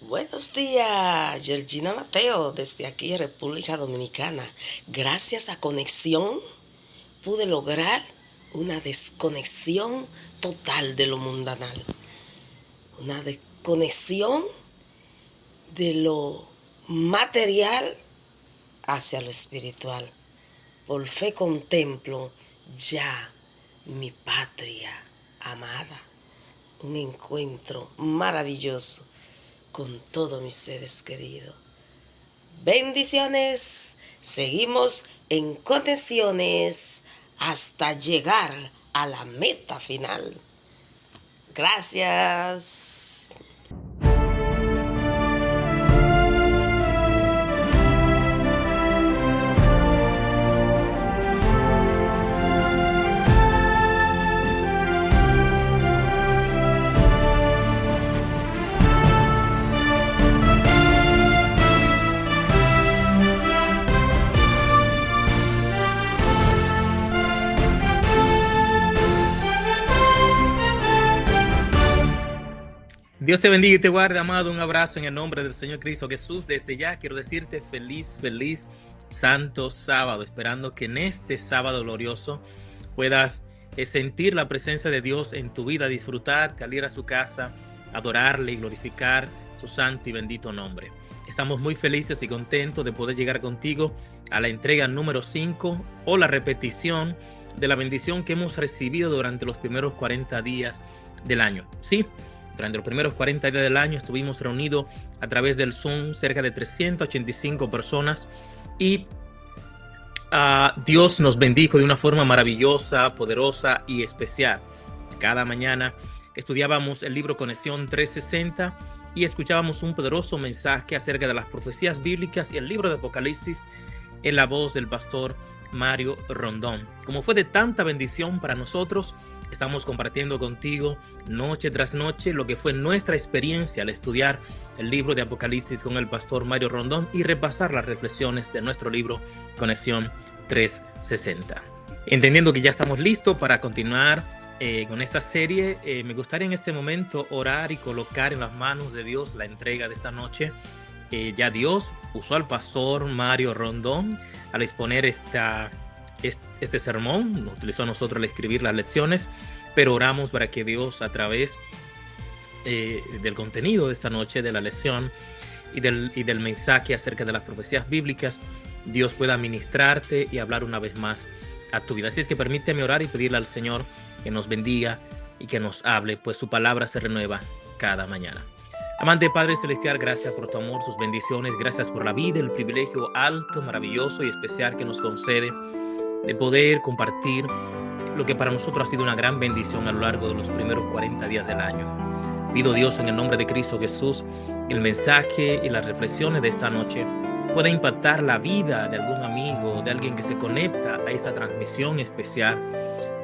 Buenos días, Georgina Mateo, desde aquí, República Dominicana. Gracias a Conexión pude lograr una desconexión total de lo mundanal, una desconexión de lo material hacia lo espiritual. Por fe contemplo ya mi patria amada, un encuentro maravilloso con todos mis seres queridos. Bendiciones. Seguimos en conexiones hasta llegar a la meta final. Gracias. Dios te bendiga y te guarde, amado. Un abrazo en el nombre del Señor Cristo Jesús. Desde ya quiero decirte feliz santo sábado, esperando que en este sábado glorioso puedas sentir la presencia de Dios en tu vida, disfrutar, salir a su casa, adorarle y glorificar su santo y bendito nombre. Estamos muy felices y contentos de poder llegar contigo a la entrega número 5 o la repetición de la bendición que hemos recibido durante los primeros 40 días del año. Sí, durante los primeros 40 días del año estuvimos reunidos a través del Zoom, cerca de 385 personas, y Dios nos bendijo de una forma maravillosa, poderosa y especial. Cada mañana estudiábamos el libro Conexión 360 y escuchábamos un poderoso mensaje acerca de las profecías bíblicas y el libro de Apocalipsis en la voz del pastor Mario Rondón. Como fue de tanta bendición para nosotros, estamos compartiendo contigo noche tras noche lo que fue nuestra experiencia al estudiar el libro de Apocalipsis con el pastor Mario Rondón y repasar las reflexiones de nuestro libro Conexión 360. Entendiendo que ya estamos listos para continuar con esta serie, me gustaría en este momento orar y colocar en las manos de Dios la entrega de esta noche. Ya Dios usó al pastor Mario Rondón al exponer este sermón, nos utilizó a nosotros al escribir las lecciones, pero oramos para que Dios, a través del contenido de esta noche, de la lección y del mensaje acerca de las profecías bíblicas, Dios pueda ministrarte y hablar una vez más a tu vida. Así es que permíteme orar y pedirle al Señor que nos bendiga y que nos hable, pues su palabra se renueva cada mañana. Amante Padre Celestial, gracias por tu amor, sus bendiciones, gracias por la vida, el privilegio alto, maravilloso y especial que nos concede de poder compartir lo que para nosotros ha sido una gran bendición a lo largo de los primeros 40 días del año. Pido, Dios, en el nombre de Cristo Jesús, que el mensaje y las reflexiones de esta noche pueda impactar la vida de algún amigo, de alguien que se conecta a esta transmisión especial,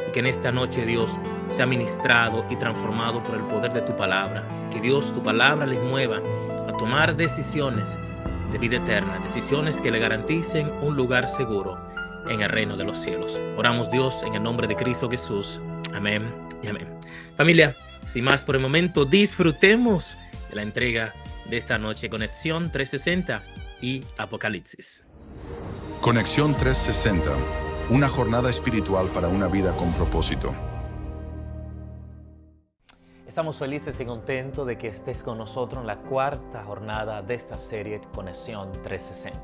y que en esta noche, Dios, sea ministrado y transformado por el poder de tu palabra. Que Dios, tu palabra, les mueva a tomar decisiones de vida eterna, decisiones que le garanticen un lugar seguro en el reino de los cielos. Oramos, Dios, en el nombre de Cristo Jesús. Amén y amén. Familia, sin más por el momento, disfrutemos de la entrega de esta noche, Conexión 360 y Apocalipsis. Conexión 360, una jornada espiritual para una vida con propósito. Estamos felices y contentos de que estés con nosotros en la cuarta jornada de esta serie Conexión 360.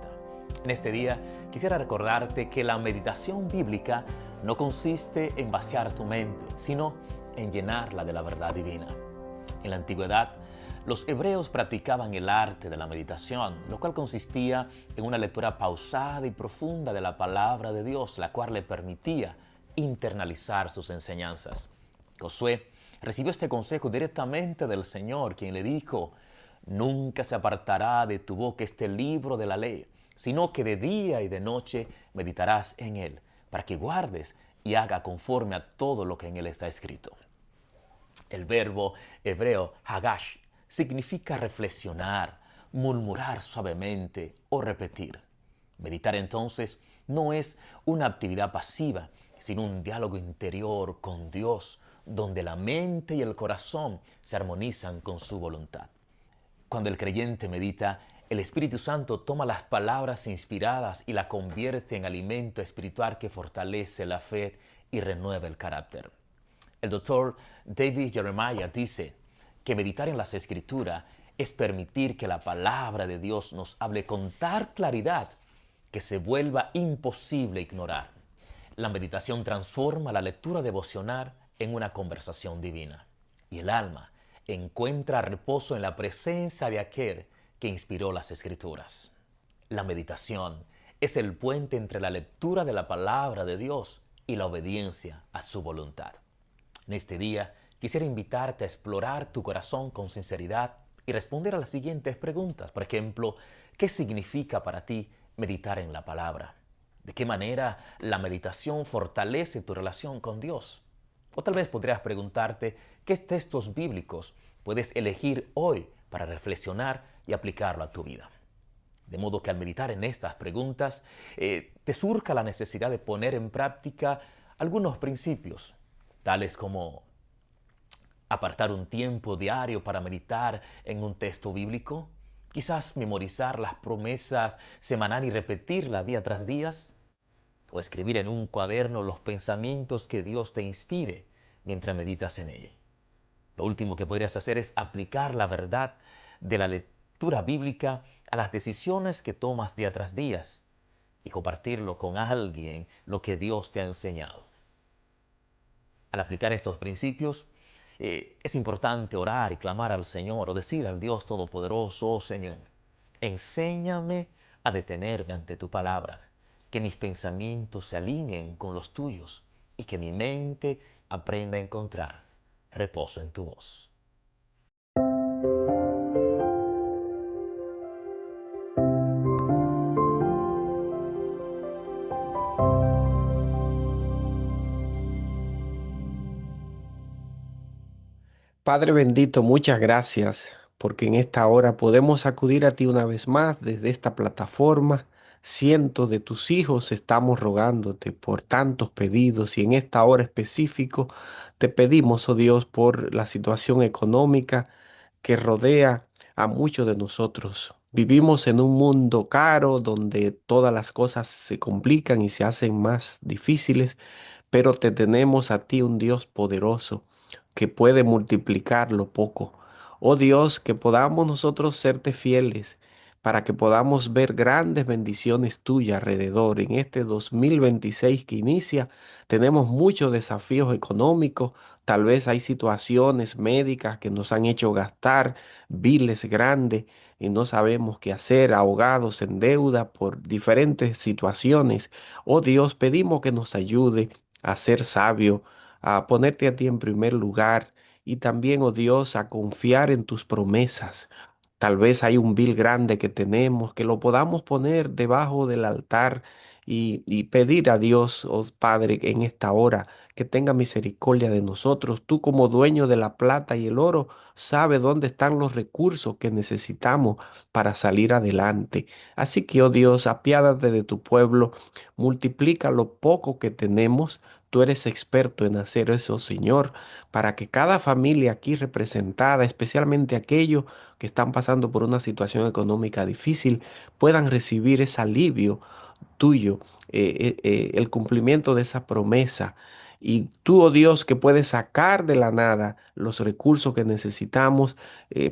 En este día quisiera recordarte que la meditación bíblica no consiste en vaciar tu mente, sino en llenarla de la verdad divina. En la antigüedad, los hebreos practicaban el arte de la meditación, lo cual consistía en una lectura pausada y profunda de la palabra de Dios, la cual le permitía internalizar sus enseñanzas. Josué recibió este consejo directamente del Señor, quien le dijo: «Nunca se apartará de tu boca este libro de la ley, sino que de día y de noche meditarás en él, para que guardes y haga conforme a todo lo que en él está escrito». El verbo hebreo hagash significa reflexionar, murmurar suavemente o repetir. Meditar entonces no es una actividad pasiva, sino un diálogo interior con Dios, donde la mente y el corazón se armonizan con su voluntad. Cuando el creyente medita, el Espíritu Santo toma las palabras inspiradas y la convierte en alimento espiritual que fortalece la fe y renueva el carácter. El doctor David Jeremiah dice que meditar en las Escrituras es permitir que la palabra de Dios nos hable con tal claridad que se vuelva imposible ignorar. La meditación transforma la lectura devocional en una conversación divina y el alma encuentra reposo en la presencia de aquel que inspiró las Escrituras. La meditación es el puente entre la lectura de la palabra de Dios y la obediencia a su voluntad. En este día quisiera invitarte a explorar tu corazón con sinceridad y responder a las siguientes preguntas. Por ejemplo, ¿qué significa para ti meditar en la palabra? ¿De qué manera la meditación fortalece tu relación con Dios? O tal vez podrías preguntarte qué textos bíblicos puedes elegir hoy para reflexionar y aplicarlo a tu vida. De modo que al meditar en estas preguntas, te surja la necesidad de poner en práctica algunos principios, tales como apartar un tiempo diario para meditar en un texto bíblico, quizás memorizar las promesas semanales y repetirlas día tras día, o escribir en un cuaderno los pensamientos que Dios te inspire mientras meditas en ella. Lo último que podrías hacer es aplicar la verdad de la lectura bíblica a las decisiones que tomas día tras día y compartirlo con alguien lo que Dios te ha enseñado. Al aplicar estos principios, es importante orar y clamar al Señor o decir al Dios Todopoderoso: oh Señor, enséñame a detenerme ante tu palabra, que mis pensamientos se alineen con los tuyos y que mi mente aprenda a encontrar reposo en tu voz. Padre bendito, muchas gracias, porque en esta hora podemos acudir a ti una vez más desde esta plataforma. Cientos de tus hijos estamos rogándote por tantos pedidos y en esta hora específico te pedimos, oh Dios, por la situación económica que rodea a muchos de nosotros. Vivimos en un mundo caro donde todas las cosas se complican y se hacen más difíciles, pero te tenemos a ti, un Dios poderoso que puede multiplicar lo poco. Oh Dios, que podamos nosotros serte fieles para que podamos ver grandes bendiciones tuyas alrededor. En este 2026 que inicia, tenemos muchos desafíos económicos. Tal vez hay situaciones médicas que nos han hecho gastar biles grandes y no sabemos qué hacer, ahogados en deuda por diferentes situaciones. Oh Dios, pedimos que nos ayude a ser sabio, a ponerte a ti en primer lugar y también, oh Dios, a confiar en tus promesas. Tal vez hay un bill grande que tenemos, que lo podamos poner debajo del altar y pedir a Dios, oh Padre, en esta hora que tenga misericordia de nosotros. Tú como dueño de la plata y el oro, sabes dónde están los recursos que necesitamos para salir adelante. Así que, oh Dios, apiádate de tu pueblo, multiplica lo poco que tenemos. Tú eres experto en hacer eso, Señor, para que cada familia aquí representada, especialmente aquellos que están pasando por una situación económica difícil, puedan recibir ese alivio tuyo, el cumplimiento de esa promesa. Y tú, oh Dios, que puedes sacar de la nada los recursos que necesitamos,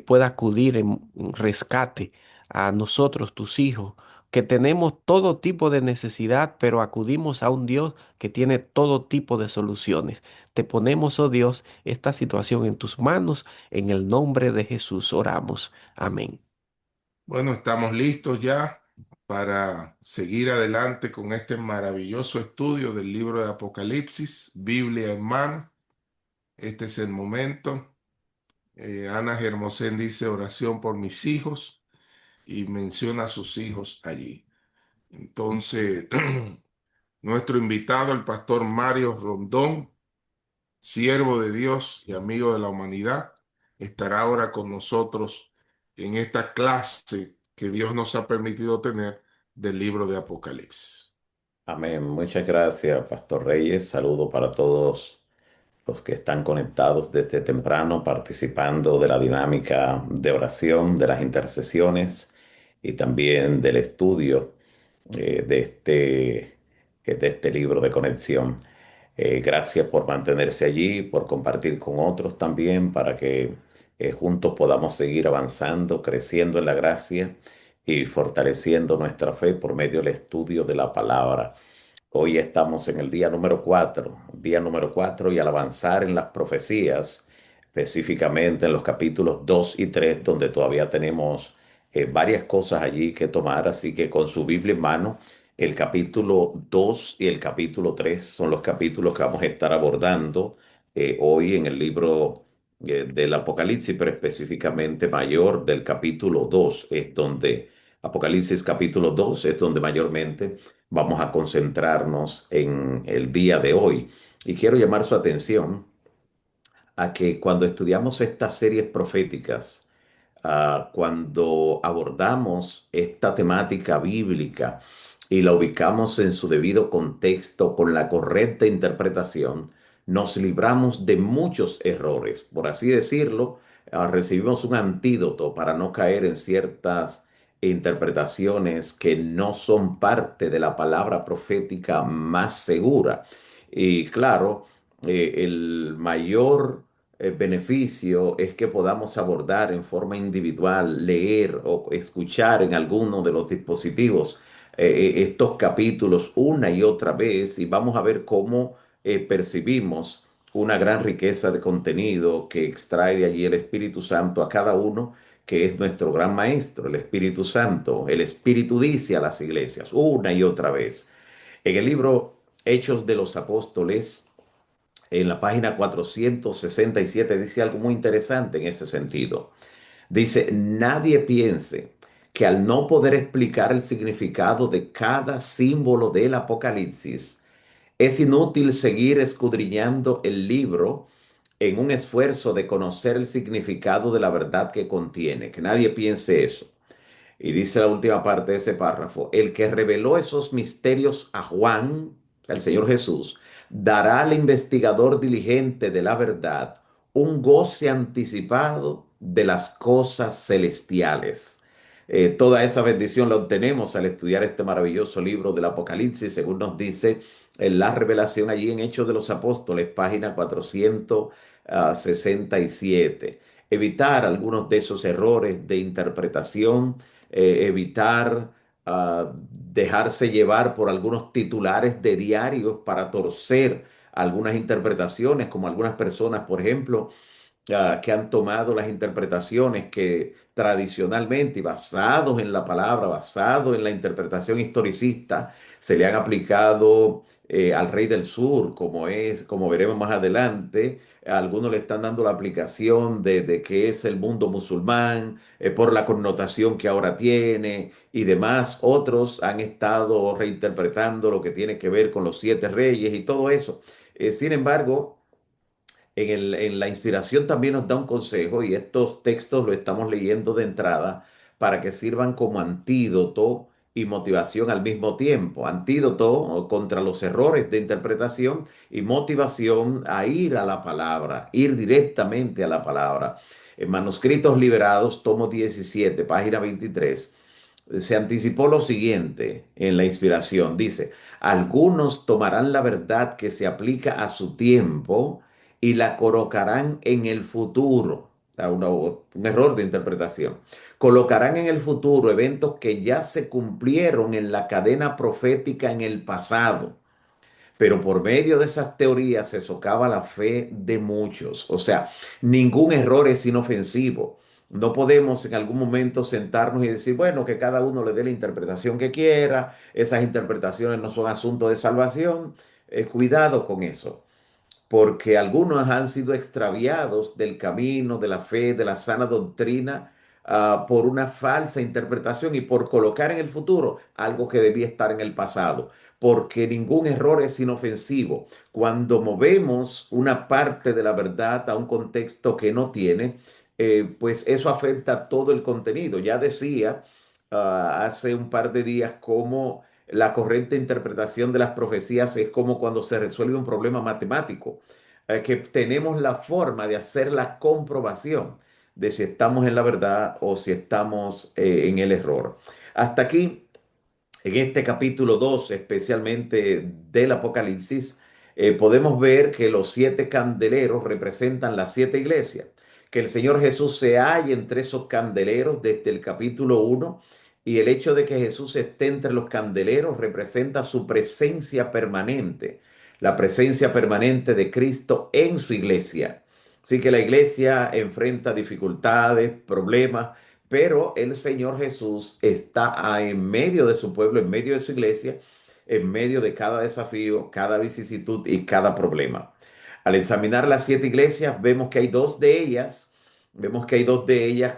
pueda acudir en rescate a nosotros, tus hijos, que tenemos todo tipo de necesidad, pero acudimos a un Dios que tiene todo tipo de soluciones. Te ponemos, oh Dios, esta situación en tus manos. En el nombre de Jesús oramos. Amén. Bueno, estamos listos ya para seguir adelante con este maravilloso estudio del libro de Apocalipsis, Biblia en mano. Este es el momento. Ana Germosén dice oración por mis hijos y menciona a sus hijos allí. Entonces, nuestro invitado, el pastor Mario Rondón, siervo de Dios y amigo de la humanidad, estará ahora con nosotros en esta clase que Dios nos ha permitido tener del libro de Apocalipsis. Amén. Muchas gracias, Pastor Reyes. Saludo para todos los que están conectados desde temprano, participando de la dinámica de oración, de las intercesiones y también del estudio eh, de este, de este libro de conexión. Gracias por mantenerse allí, por compartir con otros también, para que juntos podamos seguir avanzando, creciendo en la gracia y fortaleciendo nuestra fe por medio del estudio de la palabra. Hoy estamos en el día número 4, y al avanzar en las profecías, específicamente en los capítulos 2 y 3, donde todavía tenemos varias cosas allí que tomar, así que con su Biblia en mano, el capítulo 2 y el capítulo 3 son los capítulos que vamos a estar abordando hoy en el libro del Apocalipsis, pero específicamente mayor del capítulo 2 es donde, Apocalipsis capítulo 2 es donde mayormente vamos a concentrarnos en el día de hoy. Y quiero llamar su atención a que cuando estudiamos estas series proféticas, cuando abordamos esta temática bíblica y la ubicamos en su debido contexto con la correcta interpretación, nos libramos de muchos errores. Por así decirlo, recibimos un antídoto para no caer en ciertas interpretaciones que no son parte de la palabra profética más segura. Y claro, el mayor beneficio es que podamos abordar en forma individual, leer o escuchar en alguno de los dispositivos estos capítulos una y otra vez, y vamos a ver cómo percibimos una gran riqueza de contenido que extrae de allí el Espíritu Santo a cada uno, que es nuestro gran maestro, el Espíritu Santo. El Espíritu dice a las iglesias una y otra vez. En el libro Hechos de los Apóstoles, en la página 467, dice algo muy interesante en ese sentido. Dice: nadie piense que al no poder explicar el significado de cada símbolo del Apocalipsis, es inútil seguir escudriñando el libro en un esfuerzo de conocer el significado de la verdad que contiene. Que nadie piense eso. Y dice la última parte de ese párrafo: el que reveló esos misterios a Juan, el Señor Jesús, dará al investigador diligente de la verdad un goce anticipado de las cosas celestiales. Toda esa bendición la obtenemos al estudiar este maravilloso libro del Apocalipsis, según nos dice en la revelación allí en Hechos de los Apóstoles, página 467. Evitar algunos de esos errores de interpretación, evitar dejarse llevar por algunos titulares de diarios para torcer algunas interpretaciones, como algunas personas, por ejemplo, que han tomado las interpretaciones que tradicionalmente y basados en la palabra, basado en la interpretación historicista, se le han aplicado al rey del sur, como veremos más adelante. Algunos le están dando la aplicación de que es el mundo musulmán, por la connotación que ahora tiene y demás. Otros han estado reinterpretando lo que tiene que ver con los siete reyes y todo eso. Sin embargo, en la inspiración también nos da un consejo, y estos textos lo estamos leyendo de entrada para que sirvan como antídoto y motivación al mismo tiempo. Antídoto contra los errores de interpretación y motivación a ir a la palabra, ir directamente a la palabra. En Manuscritos Liberados, tomo 17, página 23, se anticipó lo siguiente en la inspiración. Dice: algunos tomarán la verdad que se aplica a su tiempo y la colocarán en el futuro. Un error de interpretación. Colocarán en el futuro eventos que ya se cumplieron en la cadena profética en el pasado. Pero por medio de esas teorías se socava la fe de muchos. O sea, ningún error es inofensivo. No podemos en algún momento sentarnos y decir, bueno, que cada uno le dé la interpretación que quiera. Esas interpretaciones no son asunto de salvación. Cuidado con eso, porque algunos han sido extraviados del camino, de la fe, de la sana doctrina, por una falsa interpretación y por colocar en el futuro algo que debía estar en el pasado, porque ningún error es inofensivo. Cuando movemos una parte de la verdad a un contexto que no tiene, pues eso afecta todo el contenido. Ya decía hace un par de días cómo la correcta interpretación de las profecías es como cuando se resuelve un problema matemático. que tenemos la forma de hacer la comprobación de si estamos en la verdad o si estamos en el error. Hasta aquí en este capítulo 2, especialmente del Apocalipsis, podemos ver que los 7 candeleros representan las 7 iglesias, que el Señor Jesús se halla entre esos candeleros desde el capítulo 1, y el hecho de que Jesús esté entre los candeleros representa su presencia permanente, la presencia permanente de Cristo en su iglesia. Así que la iglesia enfrenta dificultades, problemas, pero el Señor Jesús está en medio de su pueblo, en medio de su iglesia, en medio de cada desafío, cada vicisitud y cada problema. Al examinar las 7 iglesias, vemos que hay dos de ellas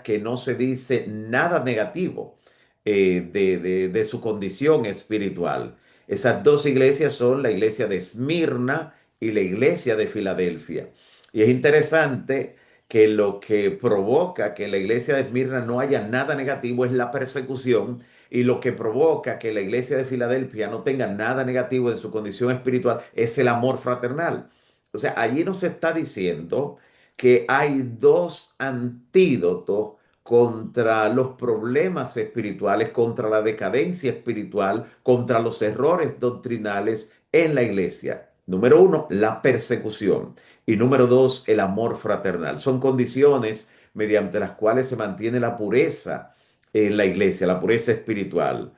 que no se dice nada negativo de su condición espiritual. Esas 2 iglesias son la iglesia de Esmirna y la iglesia de Filadelfia. Y es interesante que lo que provoca que la iglesia de Esmirna no haya nada negativo es la persecución, y lo que provoca que la iglesia de Filadelfia no tenga nada negativo en su condición espiritual es el amor fraternal. O sea, allí nos está diciendo que hay 2 antídotos contra los problemas espirituales, contra la decadencia espiritual, contra los errores doctrinales en la iglesia. Número 1, la persecución. Y número 2, el amor fraternal. Son condiciones mediante las cuales se mantiene la pureza en la iglesia, la pureza espiritual.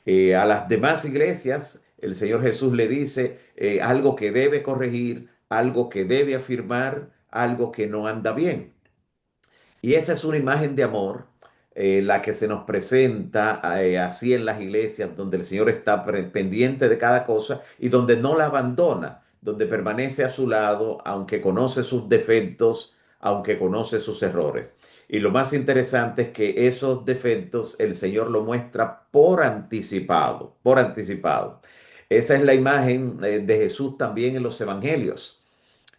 A las demás iglesias, el Señor Jesús le dice algo que debe corregir, algo que debe afirmar, algo que no anda bien. Y esa es una imagen de amor, la que se nos presenta así en las iglesias, donde el Señor está pendiente de cada cosa y donde no la abandona, donde permanece a su lado, aunque conoce sus defectos, aunque conoce sus errores. Y lo más interesante es que esos defectos el Señor lo muestra por anticipado, por anticipado. Esa es la imagen de Jesús también en los evangelios,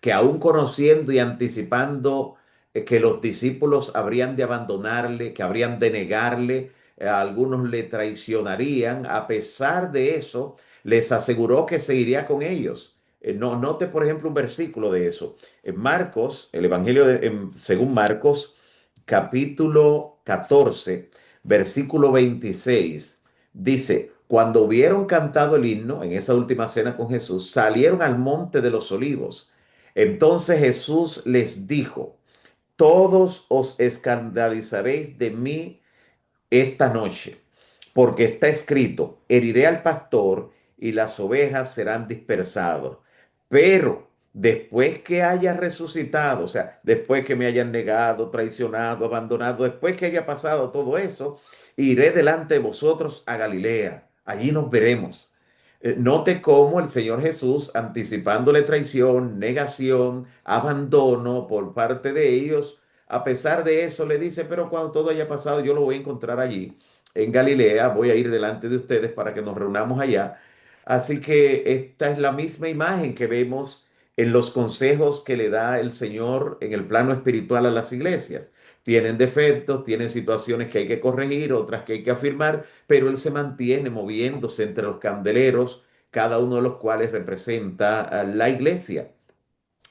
que aún conociendo y anticipando que los discípulos habrían de abandonarle, que habrían de negarle, algunos le traicionarían, a pesar de eso, les aseguró que seguiría con ellos. No, note, por ejemplo, un versículo de eso. En Marcos, el Evangelio según Marcos, capítulo 14, versículo 26, dice: cuando hubieron cantado el himno en esa última cena con Jesús, salieron al monte de los olivos. Entonces Jesús les dijo: todos os escandalizaréis de mí esta noche, porque está escrito: heriré al pastor y las ovejas serán dispersadas. Pero después que haya resucitado, o sea, después que me hayan negado, traicionado, abandonado, después que haya pasado todo eso, iré delante de vosotros a Galilea. Allí nos veremos. Note cómo el Señor Jesús, anticipándole traición, negación, abandono por parte de ellos, a pesar de eso le dice: pero cuando todo haya pasado, yo lo voy a encontrar allí en Galilea, voy a ir delante de ustedes para que nos reunamos allá. Así que esta es la misma imagen que vemos en los consejos que le da el Señor en el plano espiritual a las iglesias. Tienen defectos, tienen situaciones que hay que corregir, otras que hay que afirmar, pero Él se mantiene moviéndose entre los candeleros, cada uno de los cuales representa a la iglesia.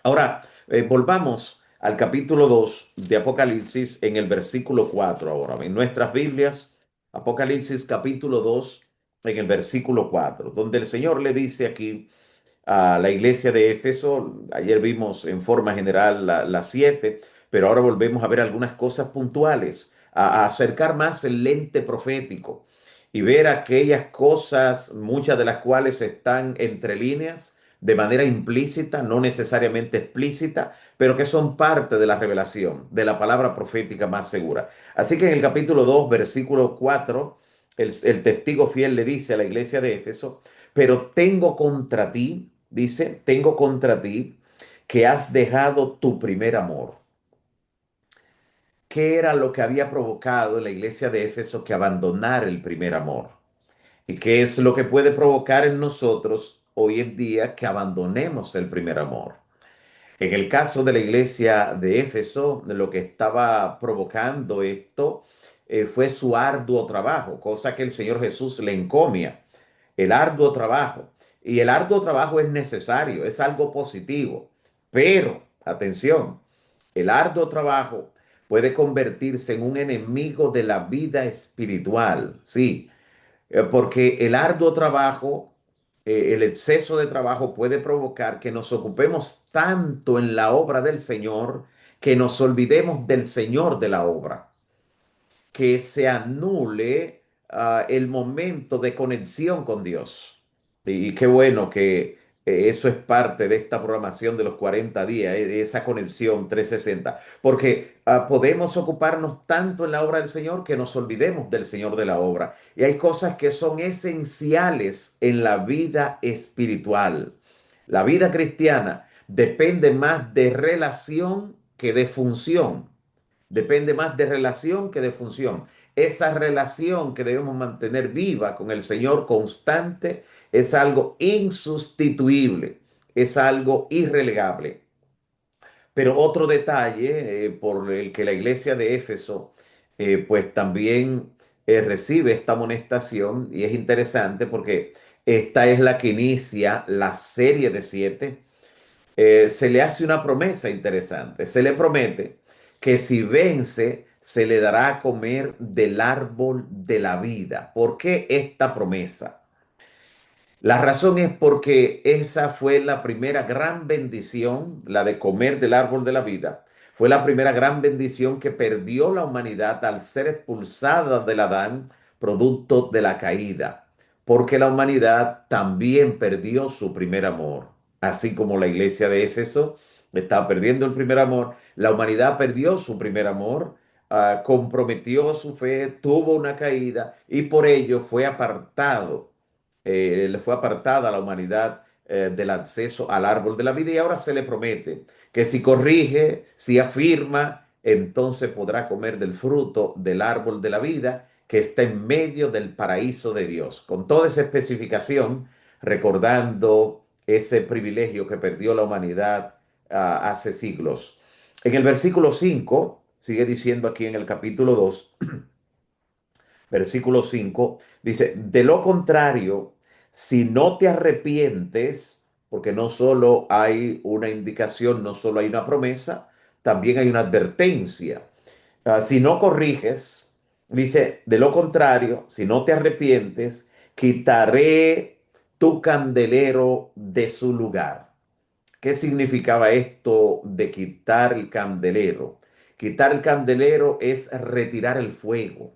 Ahora, volvamos al capítulo 2 de Apocalipsis en el versículo 4 ahora. En nuestras Biblias, Apocalipsis capítulo 2 en el versículo 4, donde el Señor le dice aquí a la iglesia de Éfeso. Ayer vimos en forma general las 7, pero ahora volvemos a ver algunas cosas puntuales, a acercar más el lente profético y ver aquellas cosas, muchas de las cuales están entre líneas, de manera implícita, no necesariamente explícita, pero que son parte de la revelación, de la palabra profética más segura. Así que en el capítulo 2, versículo 4, el testigo fiel le dice a la iglesia de Éfeso: pero tengo contra ti, dice, tengo contra ti que has dejado tu primer amor. ¿Qué era lo que había provocado en la iglesia de Éfeso que abandonara el primer amor? ¿Y qué es lo que puede provocar en nosotros hoy en día que abandonemos el primer amor? En el caso de la iglesia de Éfeso, lo que estaba provocando esto fue su arduo trabajo, cosa que el Señor Jesús le encomia, el arduo trabajo. Y el arduo trabajo es necesario, es algo positivo. Pero, atención, el arduo trabajo puede convertirse en un enemigo de la vida espiritual, sí, porque el arduo trabajo, el exceso de trabajo puede provocar que nos ocupemos tanto en la obra del Señor que nos olvidemos del Señor de la obra, que se anule el momento de conexión con Dios. Y qué bueno que eso es parte de esta programación de los 40 días, esa conexión 360, porque podemos ocuparnos tanto en la obra del Señor que nos olvidemos del Señor de la obra. Y hay cosas que son esenciales en la vida espiritual. La vida cristiana depende más de relación que de función. Depende más de relación que de función. Esa relación que debemos mantener viva con el Señor constante es algo insustituible, es algo irrelegable. Pero otro detalle por el que la iglesia de Éfeso pues también recibe esta amonestación, y es interesante porque esta es la que inicia la serie de 7. Se le hace una promesa interesante. Se le promete que si vence, se le dará a comer del árbol de la vida. ¿Por qué esta promesa? La razón es porque esa fue la primera gran bendición, la de comer del árbol de la vida. Fue la primera gran bendición que perdió la humanidad al ser expulsada del Adán, producto de la caída, porque la humanidad también perdió su primer amor. Así como la iglesia de Éfeso estaba perdiendo el primer amor, la humanidad perdió su primer amor, comprometió su fe, tuvo una caída y por ello le fue apartada a la humanidad del acceso al árbol de la vida, y ahora se le promete que si corrige, si afirma, entonces podrá comer del fruto del árbol de la vida que está en medio del paraíso de Dios. Con toda esa especificación, recordando ese privilegio que perdió la humanidad hace siglos. En el versículo 5 sigue diciendo aquí en el capítulo 2, versículo 5 dice, de lo contrario, si no te arrepientes, porque no solo hay una indicación, no solo hay una promesa, también hay una advertencia. Si no corriges, dice, de lo contrario, si no te arrepientes, quitaré tu candelero de su lugar. ¿Qué significaba esto de quitar el candelero? Quitar el candelero es retirar el fuego,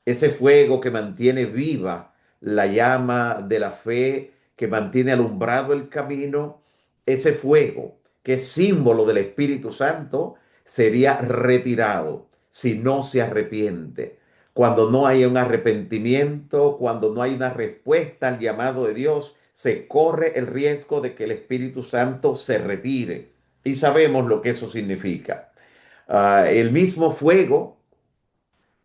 ese fuego que mantiene viva la llama de la fe, que mantiene alumbrado el camino. Ese fuego, que es símbolo del Espíritu Santo, sería retirado si no se arrepiente. Cuando no hay un arrepentimiento, cuando no hay una respuesta al llamado de Dios, se corre el riesgo de que el Espíritu Santo se retire. Y sabemos lo que eso significa. El mismo fuego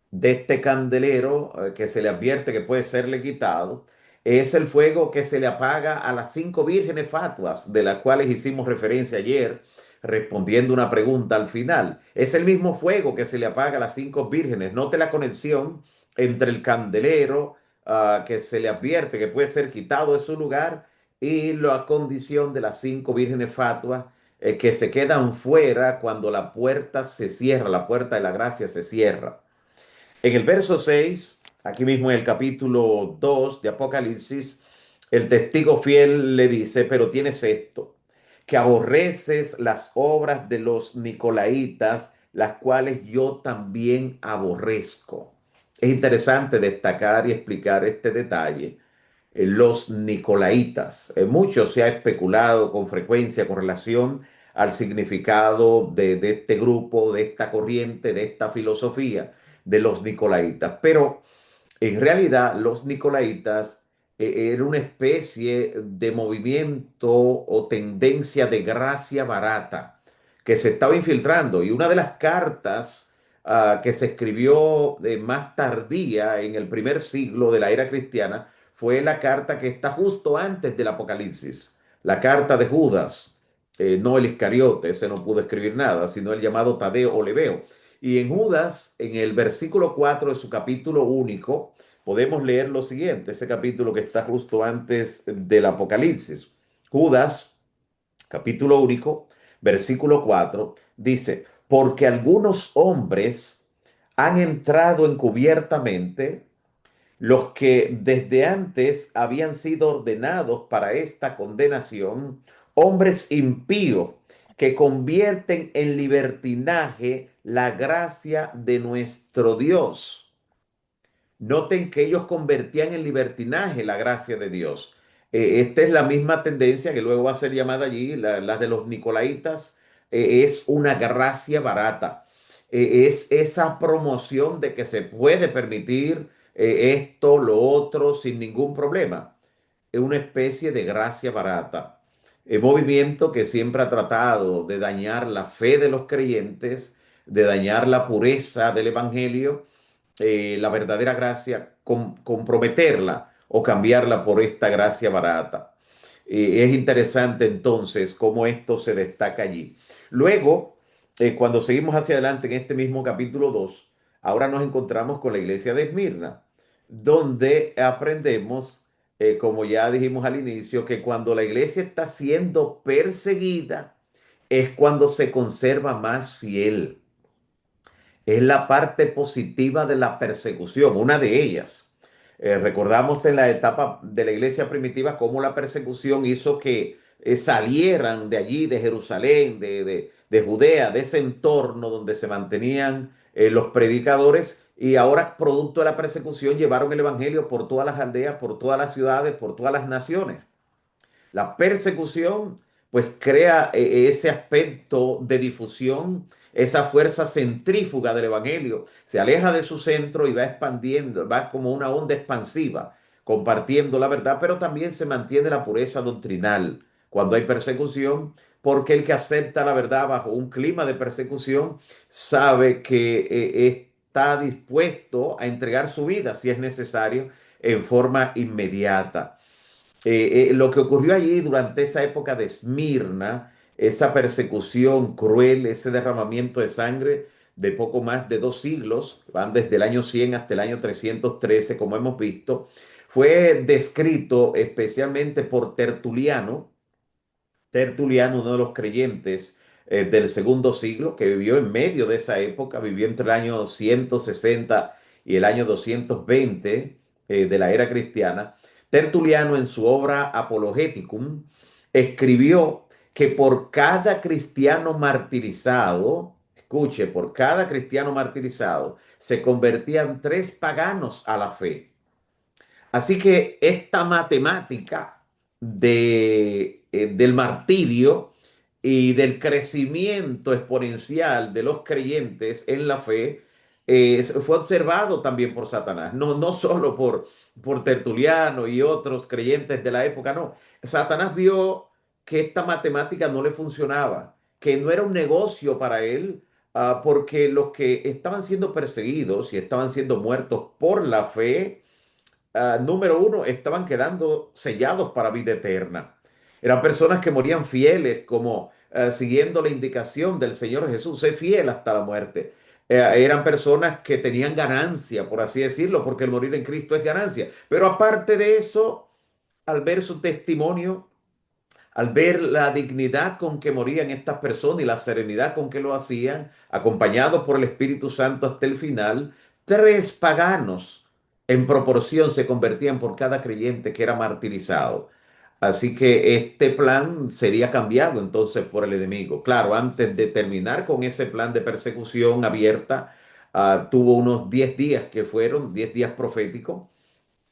de este candelero que se le advierte que puede serle quitado, es el fuego que se le apaga a las 5 vírgenes fatuas, de las cuales hicimos referencia ayer, respondiendo una pregunta al final. Es el mismo fuego que se le apaga a las 5 vírgenes. Note la conexión entre el candelero que se le advierte que puede ser quitado de su lugar y la condición de las 5 vírgenes fatuas que se quedan fuera cuando la puerta se cierra, la puerta de la gracia se cierra. En el verso 6, aquí mismo en el capítulo 2 de Apocalipsis, el testigo fiel le dice, pero tienes esto, que aborreces las obras de los nicolaítas, las cuales yo también aborrezco. Es interesante destacar y explicar este detalle. Los nicolaítas. Mucho se ha especulado con frecuencia con relación al significado de este grupo, de esta corriente, de esta filosofía de los nicolaítas. Pero en realidad los nicolaítas era una especie de movimiento o tendencia de gracia barata que se estaba infiltrando. Y una de las cartas que se escribió más tardía en el primer siglo de la era cristiana fue la carta que está justo antes del Apocalipsis, la carta de Judas, no el Iscariote, ese no pudo escribir nada, sino el llamado Tadeo o Lebeo. Y en Judas, en el versículo 4 de su capítulo único, podemos leer lo siguiente, ese capítulo que está justo antes del Apocalipsis. Judas, capítulo único, versículo 4, dice, porque algunos hombres han entrado encubiertamente, los que desde antes habían sido ordenados para esta condenación, hombres impíos que convierten en libertinaje la gracia de nuestro Dios. Noten que ellos convertían en libertinaje la gracia de Dios. Esta es la misma tendencia que luego va a ser llamada allí, la de los nicolaitas, es una gracia barata. Es esa promoción de que se puede permitir esto, lo otro, sin ningún problema. Es una especie de gracia barata. El movimiento que siempre ha tratado de dañar la fe de los creyentes, de dañar la pureza del evangelio, la verdadera gracia, comprometerla o cambiarla por esta gracia barata. Es interesante entonces cómo esto se destaca allí. Luego, cuando seguimos hacia adelante en este mismo capítulo 2, ahora nos encontramos con la iglesia de Esmirna, donde aprendemos, como ya dijimos al inicio, que cuando la iglesia está siendo perseguida, es cuando se conserva más fiel. Es la parte positiva de la persecución, una de ellas. Recordamos en la etapa de la iglesia primitiva cómo la persecución hizo que salieran de allí, de Jerusalén, de Judea, de ese entorno donde se mantenían los predicadores, y ahora, producto de la persecución, llevaron el evangelio por todas las aldeas, por todas las ciudades, por todas las naciones. La persecución pues crea ese aspecto de difusión, esa fuerza centrífuga del evangelio. Se aleja de su centro y va expandiendo, va como una onda expansiva, compartiendo la verdad, pero también se mantiene la pureza doctrinal cuando hay persecución, porque el que acepta la verdad bajo un clima de persecución sabe que está dispuesto a entregar su vida si es necesario en forma inmediata. Lo que ocurrió allí durante esa época de Esmirna, esa persecución cruel, ese derramamiento de sangre de poco más de 2 siglos, van desde el año 100 hasta el año 313, como hemos visto, fue descrito especialmente por Tertuliano. Tertuliano, uno de los creyentes del segundo siglo, que vivió en medio de esa época, vivió entre el año 160 y el año 220 de la era cristiana. Tertuliano, en su obra Apologeticum, escribió que por cada cristiano martirizado, escuche, por cada cristiano martirizado, se convertían 3 paganos a la fe. Así que esta matemática del martirio y del crecimiento exponencial de los creyentes en la fe fue observado también por Satanás, no solo por Tertuliano y otros creyentes de la época, no. Satanás vio que esta matemática no le funcionaba, que no era un negocio para él, porque los que estaban siendo perseguidos y estaban siendo muertos por la fe, número uno, estaban quedando sellados para vida eterna. Eran personas que morían fieles, como siguiendo la indicación del Señor Jesús, sé fiel hasta la muerte. Eran personas que tenían ganancia, por así decirlo, porque el morir en Cristo es ganancia. Pero aparte de eso, al ver su testimonio, al ver la dignidad con que morían estas personas y la serenidad con que lo hacían, acompañados por el Espíritu Santo hasta el final, 3 paganos en proporción se convertían por cada creyente que era martirizado. Así que este plan sería cambiado entonces por el enemigo. Claro, antes de terminar con ese plan de persecución abierta, tuvo unos 10 días que fueron 10 días proféticos,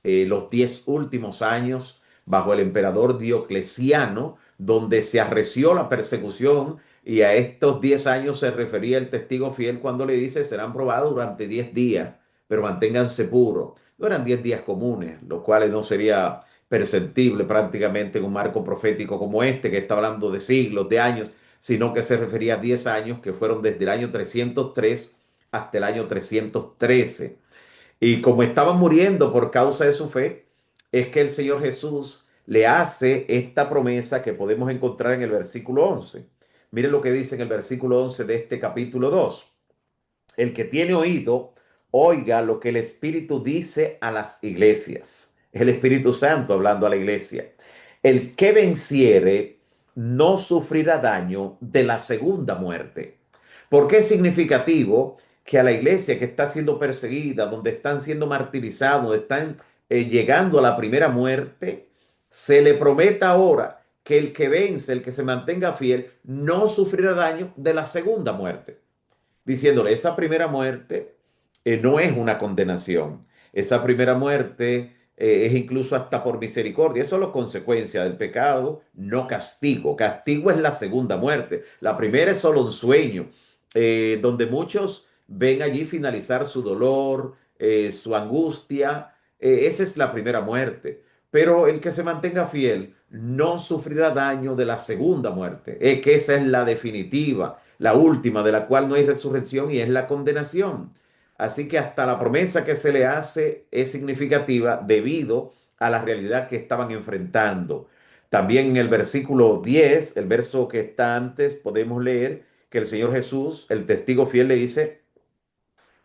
los 10 últimos años bajo el emperador Diocleciano, donde se arreció la persecución, y a estos 10 años se refería el testigo fiel cuando le dice: serán probados durante 10 días, pero manténganse puros. No eran 10 días comunes, lo cual no sería perceptible prácticamente en un marco profético como este, que está hablando de siglos, de años, sino que se refería a 10 años que fueron desde el año 303 hasta el año 313. Y como estaban muriendo por causa de su fe, es que el Señor Jesús le hace esta promesa que podemos encontrar en el versículo 11. Miren lo que dice en el versículo 11 de este capítulo 2. El que tiene oído, oiga lo que el Espíritu dice a las iglesias. Es el Espíritu Santo hablando a la iglesia. El que venciere, no sufrirá daño de la segunda muerte. ¿Por qué es significativo que a la iglesia que está siendo perseguida, donde están siendo martirizados, donde están llegando a la primera muerte, se le prometa ahora que el que vence, el que se mantenga fiel, no sufrirá daño de la segunda muerte? Diciéndole, esa primera muerte no es una condenación. Esa primera muerte es incluso hasta por misericordia. Eso es la consecuencia del pecado, no castigo. Castigo es la segunda muerte. La primera es solo un sueño, donde muchos ven allí finalizar su dolor, su angustia. Esa es la primera muerte. Pero el que se mantenga fiel no sufrirá daño de la segunda muerte. Es que esa es la definitiva, la última, de la cual no hay resurrección, y es la condenación. Así que hasta la promesa que se le hace es significativa debido a la realidad que estaban enfrentando. También en el versículo 10, el verso que está antes, podemos leer que el Señor Jesús, el testigo fiel, le dice,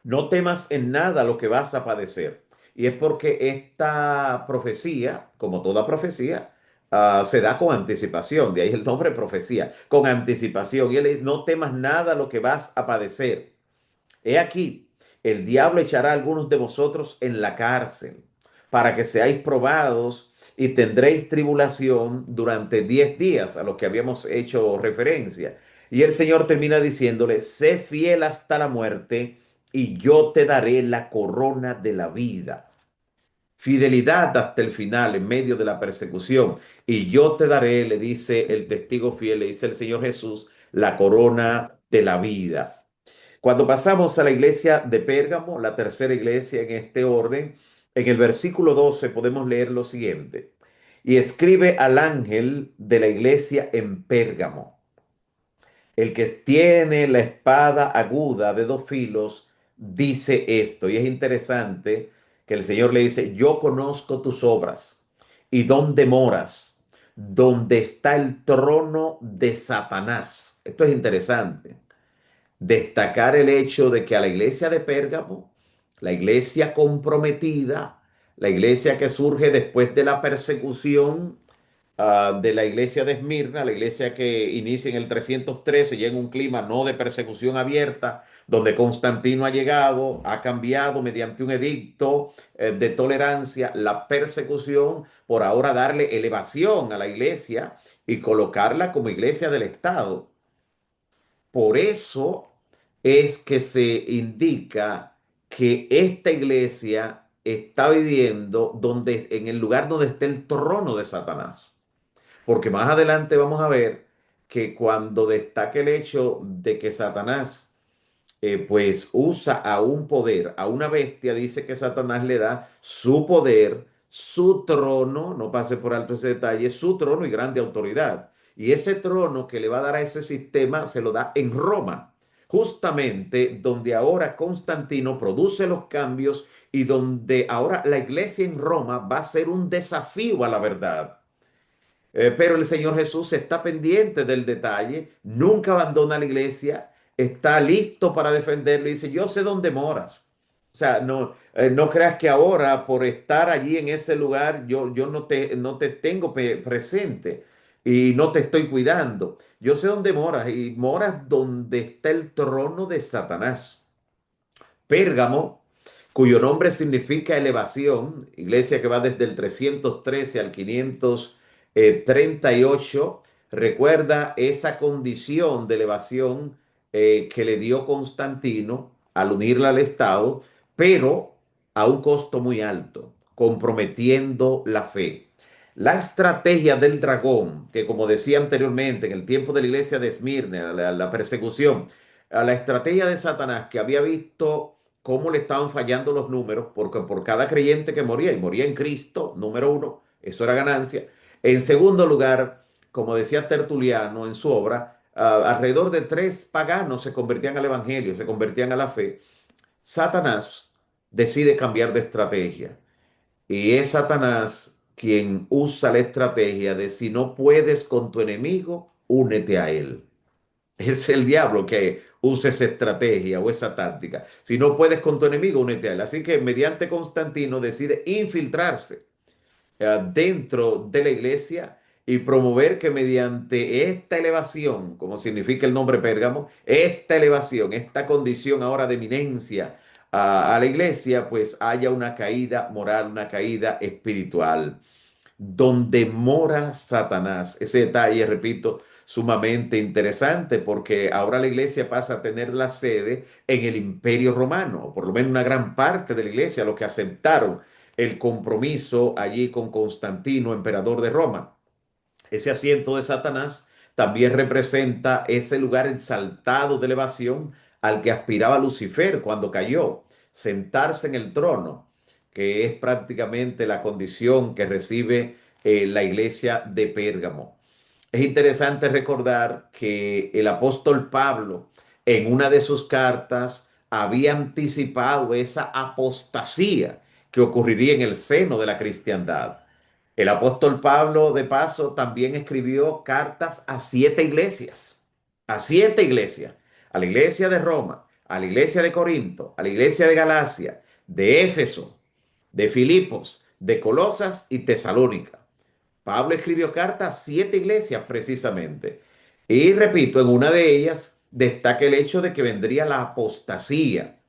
no temas en nada lo que vas a padecer. Y es porque esta profecía, como toda profecía, se da con anticipación. De ahí el nombre profecía, con anticipación. Y él dice, no temas nada lo que vas a padecer. He aquí, el diablo echará a algunos de vosotros en la cárcel para que seáis probados y tendréis tribulación durante 10 días, a los que habíamos hecho referencia. Y el Señor termina diciéndole, sé fiel hasta la muerte y yo te daré la corona de la vida. Fidelidad hasta el final en medio de la persecución. Y yo te daré, le dice el testigo fiel, le dice el Señor Jesús, la corona de la vida. Cuando pasamos a la iglesia de Pérgamo, la tercera iglesia en este orden, en el versículo 12 podemos leer lo siguiente. Y escribe al ángel de la iglesia en Pérgamo, el que tiene la espada aguda de dos filos, dice esto. Y es interesante que el Señor le dice, yo conozco tus obras y dónde moras, donde está el trono de Satanás. Esto es interesante. Destacar el hecho de que a la iglesia de Pérgamo, la iglesia comprometida, la iglesia que surge después de la persecución de la iglesia de Esmirna, la iglesia que inicia en el 313, ya en un clima no de persecución abierta, donde Constantino ha llegado, ha cambiado mediante un edicto de tolerancia la persecución, por ahora darle elevación a la iglesia y colocarla como iglesia del Estado. Por eso es que se indica que esta iglesia está viviendo en el lugar donde está el trono de Satanás. Porque más adelante vamos a ver que cuando destaca el hecho de que Satanás pues usa a un poder, a una bestia, dice que Satanás le da su poder, su trono, no pase por alto ese detalle, su trono y grande autoridad. Y ese trono que le va a dar a ese sistema se lo da en Roma, justamente donde ahora Constantino produce los cambios y donde ahora la iglesia en Roma va a ser un desafío a la verdad. Pero el Señor Jesús está pendiente del detalle, nunca abandona la iglesia, está listo para defenderlo y dice, yo sé dónde moras. O sea, no creas que ahora por estar allí en ese lugar yo no te tengo presente y no te estoy cuidando. Yo sé dónde moras y moras donde está el trono de Satanás. Pérgamo, cuyo nombre significa elevación, iglesia que va desde el 313 al 538, recuerda esa condición de elevación que le dio Constantino al unirla al Estado, pero a un costo muy alto, comprometiendo la fe. La estrategia del dragón, que como decía anteriormente, en el tiempo de la iglesia de Esmirna, la persecución, a la estrategia de Satanás, que había visto cómo le estaban fallando los números, porque por cada creyente que moría, y moría en Cristo, número uno, eso era ganancia. En segundo lugar, como decía Tertuliano en su obra, alrededor de 3 paganos se convertían al evangelio, se convertían a la fe. Satanás decide cambiar de estrategia. Y es Satanás quien usa la estrategia de si no puedes con tu enemigo, únete a él. Es el diablo que usa esa estrategia o esa táctica. Si no puedes con tu enemigo, únete a él. Así que mediante Constantino decide infiltrarse dentro de la iglesia y promover que mediante esta elevación, como significa el nombre Pérgamo, esta elevación, esta condición ahora de eminencia a la iglesia, pues haya una caída moral, una caída espiritual donde mora Satanás. Ese detalle, repito, sumamente interesante porque ahora la iglesia pasa a tener la sede en el Imperio Romano, o por lo menos una gran parte de la iglesia, los que aceptaron el compromiso allí con Constantino, emperador de Roma. Ese asiento de Satanás también representa ese lugar exaltado de elevación al que aspiraba Lucifer cuando cayó, sentarse en el trono, que es prácticamente la condición que recibe la iglesia de Pérgamo. Es interesante recordar que el apóstol Pablo en una de sus cartas había anticipado esa apostasía que ocurriría en el seno de la cristiandad. El apóstol Pablo, de paso, también escribió cartas a 7 iglesias, a la iglesia de Roma, a la iglesia de Corinto, a la iglesia de Galacia, de Éfeso, de Filipos, de Colosas y Tesalónica. Pablo escribió cartas a 7 iglesias precisamente. Y repito, en una de ellas destaca el hecho de que vendría la apostasía.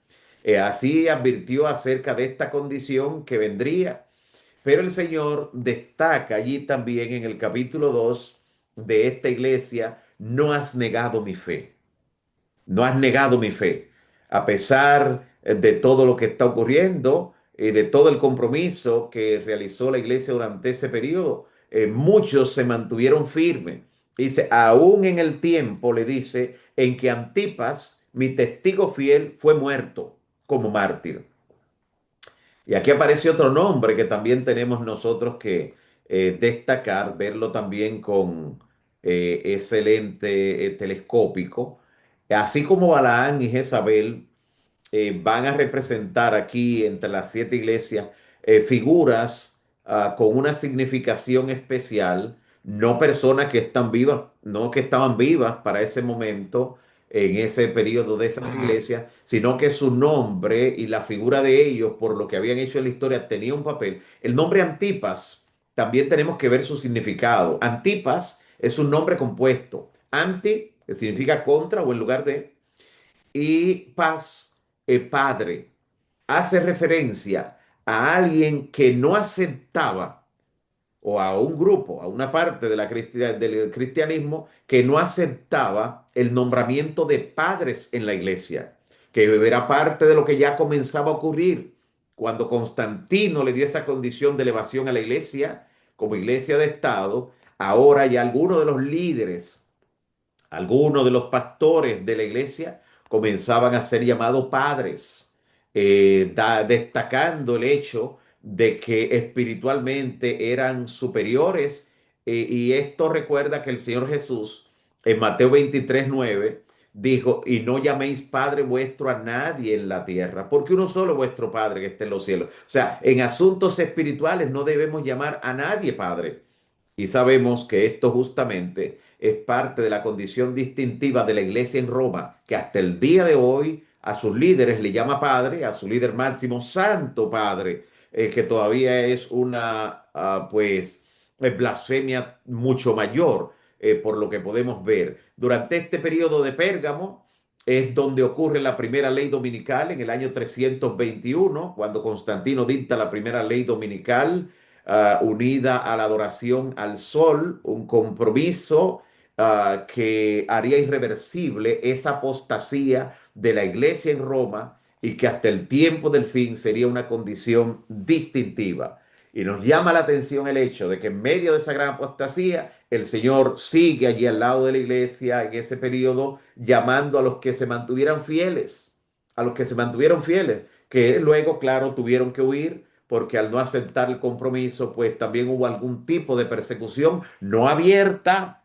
Así advirtió acerca de esta condición que vendría. Pero el Señor destaca allí también en el capítulo 2 de esta iglesia, no has negado mi fe. No has negado mi fe. A pesar de todo lo que está ocurriendo y de todo el compromiso que realizó la iglesia durante ese periodo, muchos se mantuvieron firmes. Dice, aún en el tiempo, le dice, en que Antipas, mi testigo fiel, fue muerto como mártir. Y aquí aparece otro nombre que también tenemos nosotros que destacar, verlo también con ese lente telescópico. Así como Balaán y Jezabel van a representar aquí entre las 7 iglesias figuras con una significación especial, no personas que están vivas, no que estaban vivas para ese momento, en ese periodo de esas iglesias, sino que su nombre y la figura de ellos, por lo que habían hecho en la historia, tenía un papel. El nombre Antipas, también tenemos que ver su significado. Antipas es un nombre compuesto. Anti, que significa contra o en lugar de, y paz, padre, hace referencia a alguien que no aceptaba, o a un grupo, a una parte de del cristianismo que no aceptaba el nombramiento de padres en la iglesia, que era parte de lo que ya comenzaba a ocurrir cuando Constantino le dio esa condición de elevación a la iglesia como iglesia de Estado. Ahora ya algunos de los líderes, algunos de los pastores de la iglesia comenzaban a ser llamados padres, destacando el hecho de que espiritualmente eran superiores. Y esto recuerda que el Señor Jesús en Mateo 23:9 dijo, y no llaméis Padre vuestro a nadie en la tierra, porque uno solo es vuestro Padre que está en los cielos. O sea, en asuntos espirituales no debemos llamar a nadie Padre. Y sabemos que esto justamente es parte de la condición distintiva de la iglesia en Roma, que hasta el día de hoy a sus líderes le llama Padre, a su líder máximo Santo Padre, que todavía es una, pues, blasfemia mucho mayor, por lo que podemos ver. Durante este periodo de Pérgamo es donde ocurre la primera ley dominical en el año 321, cuando Constantino dicta la primera ley dominical unida a la adoración al sol, un compromiso que haría irreversible esa apostasía de la iglesia en Roma y que hasta el tiempo del fin sería una condición distintiva. Y nos llama la atención el hecho de que en medio de esa gran apostasía, el Señor sigue allí al lado de la iglesia en ese periodo, llamando a los que se mantuvieran fieles, a los que se mantuvieron fieles, que luego, claro, tuvieron que huir porque al no aceptar el compromiso, pues también hubo algún tipo de persecución no abierta,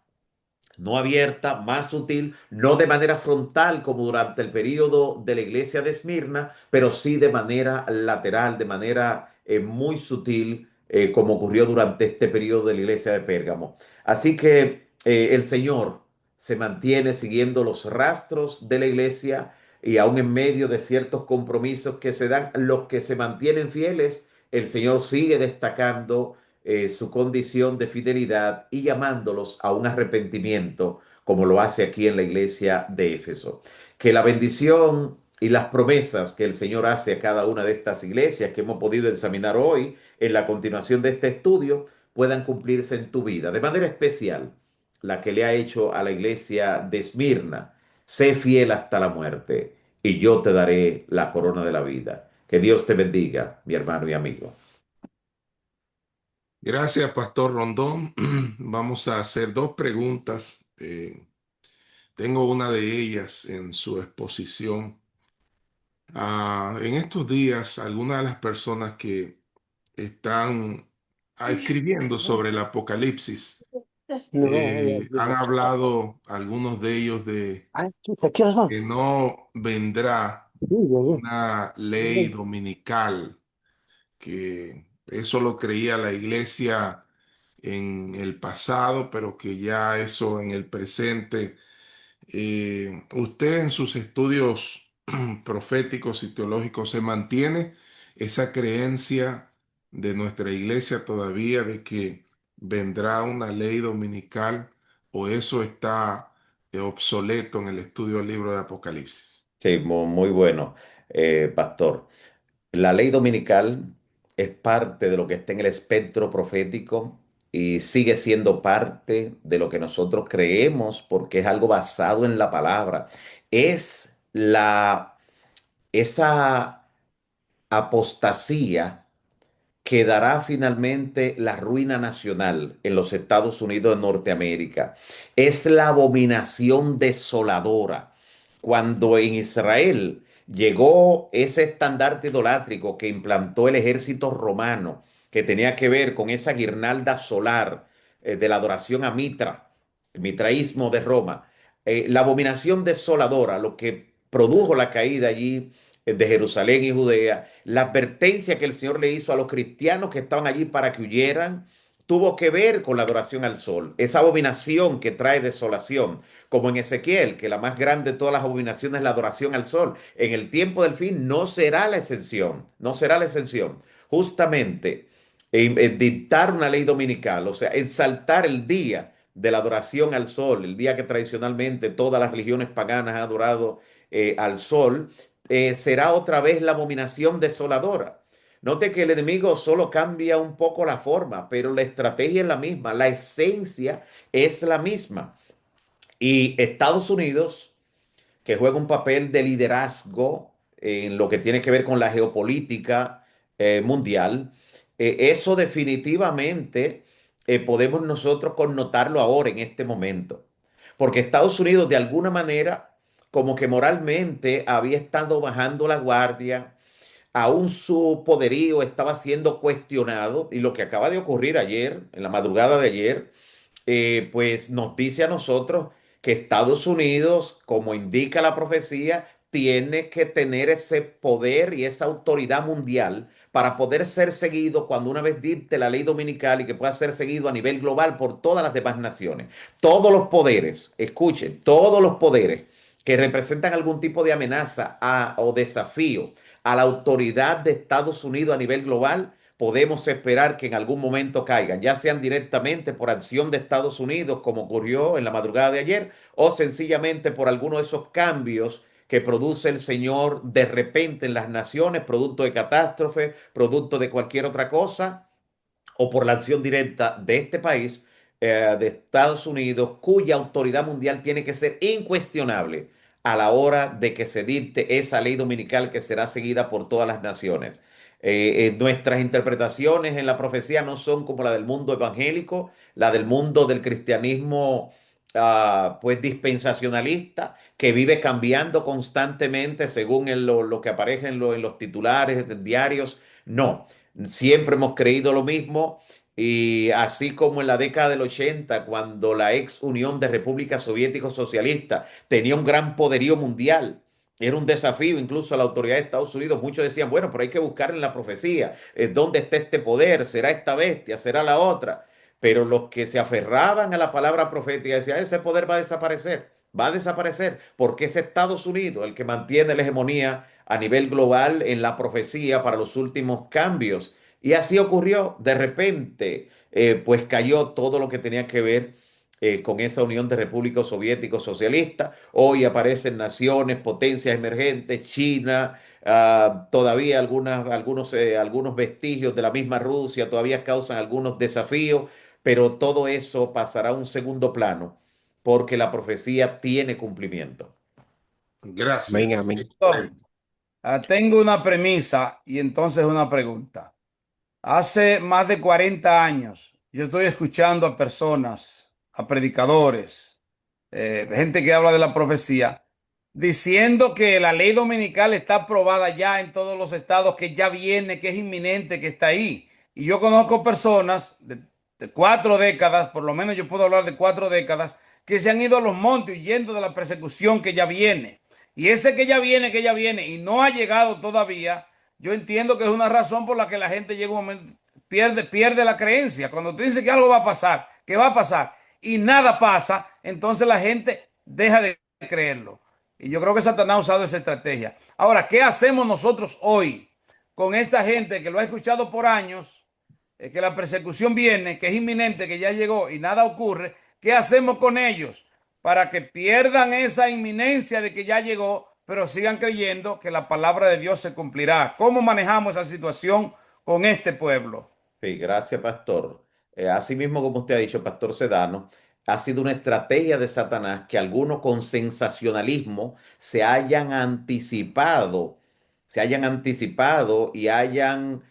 no abierta, más sutil, no de manera frontal como durante el periodo de la iglesia de Esmirna, pero sí de manera lateral, de manera muy sutil, como ocurrió durante este periodo de la iglesia de Pérgamo. Así que el Señor se mantiene siguiendo los rastros de la iglesia y aún en medio de ciertos compromisos que se dan, los que se mantienen fieles, el Señor sigue destacando su condición de fidelidad y llamándolos a un arrepentimiento, como lo hace aquí en la iglesia de Éfeso. Que la bendición y las promesas que el Señor hace a cada una de estas iglesias que hemos podido examinar hoy en la continuación de este estudio puedan cumplirse en tu vida. De manera especial, la que le ha hecho a la iglesia de Esmirna: sé fiel hasta la muerte y yo te daré la corona de la vida. Que Dios te bendiga, mi hermano y amigo. Gracias, Pastor Rondón. Vamos a hacer dos preguntas. Tengo una de ellas en su exposición. En estos días, algunas de las personas que están escribiendo sobre el Apocalipsis han hablado, algunos de ellos, de que no vendrá una ley dominical, que eso lo creía la iglesia en el pasado, pero que ya eso en el presente. ¿Usted en sus estudios proféticos y teológicos se mantiene esa creencia de nuestra iglesia todavía de que vendrá una ley dominical, o eso está obsoleto en el estudio del libro de Apocalipsis? Sí, muy bueno, pastor. La ley dominical es parte de lo que está en el espectro profético y sigue siendo parte de lo que nosotros creemos porque es algo basado en la palabra. Es esa apostasía que dará finalmente la ruina nacional en los Estados Unidos de Norteamérica. Es la abominación desoladora. Cuando en Israel llegó ese estandarte idolátrico que implantó el ejército romano, que tenía que ver con esa guirnalda solar de la adoración a Mitra, el mitraísmo de Roma, la abominación desoladora, lo que produjo la caída allí de Jerusalén y Judea, la advertencia que el Señor le hizo a los cristianos que estaban allí para que huyeran, tuvo que ver con la adoración al sol, esa abominación que trae desolación, como en Ezequiel, que la más grande de todas las abominaciones es la adoración al sol. En el tiempo del fin no será la excepción, no será la excepción. Justamente en dictar una ley dominical, o sea, exaltar el día de la adoración al sol, el día que tradicionalmente todas las religiones paganas han adorado al sol, será otra vez la abominación desoladora. Note que el enemigo solo cambia un poco la forma, pero la estrategia es la misma, la esencia es la misma. Y Estados Unidos, que juega un papel de liderazgo en lo que tiene que ver con la geopolítica mundial, eso definitivamente podemos nosotros connotarlo ahora en este momento. Porque Estados Unidos de alguna manera como que moralmente había estado bajando la guardia, aún su poderío estaba siendo cuestionado y lo que acaba de ocurrir ayer, en la madrugada de ayer, pues nos dice a nosotros que Estados Unidos, como indica la profecía, tiene que tener ese poder y esa autoridad mundial para poder ser seguido cuando una vez dicte la ley dominical y que pueda ser seguido a nivel global por todas las demás naciones. Todos los poderes, escuchen, todos los poderes que representan algún tipo de amenaza o desafío a la autoridad de Estados Unidos a nivel global, podemos esperar que en algún momento caigan, ya sean directamente por acción de Estados Unidos, como ocurrió en la madrugada de ayer, o sencillamente por alguno de esos cambios que produce el Señor de repente en las naciones, producto de catástrofe, producto de cualquier otra cosa, o por la acción directa de este país, de Estados Unidos, cuya autoridad mundial tiene que ser incuestionable a la hora de que se dicte esa ley dominical que será seguida por todas las naciones. Nuestras interpretaciones en la profecía no son como la del mundo evangélico, la del mundo del cristianismo pues dispensacionalista, que vive cambiando constantemente según lo que aparece en los titulares diarios. No, siempre hemos creído lo mismo y así como en la década del 80, cuando la ex Unión de Repúblicas Soviéticos Socialistas tenía un gran poderío mundial, era un desafío incluso a la autoridad de Estados Unidos. Muchos decían, bueno, pero hay que buscar en la profecía, ¿dónde está este poder? ¿Será esta bestia? ¿Será la otra? Pero los que se aferraban a la palabra profética decían, ese poder va a desaparecer, porque es Estados Unidos el que mantiene la hegemonía a nivel global en la profecía para los últimos cambios Y así ocurrió. De repente, pues cayó todo lo que tenía que ver con esa unión de repúblicos soviéticos socialistas. Hoy aparecen naciones, potencias emergentes, China, todavía algunos vestigios de la misma Rusia, todavía causan algunos desafíos, pero todo eso pasará a un segundo plano porque la profecía tiene cumplimiento. Amén, Gracias. amén. Excelente. Tengo una premisa y entonces una pregunta. Hace más de 40 años yo estoy escuchando a personas, a predicadores, gente que habla de la profecía, diciendo que la ley dominical está aprobada ya en todos los estados, que ya viene, que es inminente, que está ahí. Y yo conozco personas de 4 décadas, por lo menos yo puedo hablar de 4 décadas, que se han ido a los montes huyendo de la persecución que ya viene. Y ese que ya viene y no ha llegado todavía, yo entiendo que es una razón por la que la gente llega un momento, pierde la creencia. Cuando tú dices que algo va a pasar, que va a pasar, y nada pasa, entonces la gente deja de creerlo. Y yo creo que Satanás ha usado esa estrategia. Ahora, ¿qué hacemos nosotros hoy con esta gente que lo ha escuchado por años, que la persecución viene, que es inminente, que ya llegó y nada ocurre? ¿Qué hacemos con ellos para que pierdan esa inminencia de que ya llegó, pero sigan creyendo que la palabra de Dios se cumplirá? ¿Cómo manejamos esa situación con este pueblo? Sí, gracias, pastor. Así mismo como usted ha dicho, pastor Sedano, ha sido una estrategia de Satanás que algunos con sensacionalismo se hayan anticipado y hayan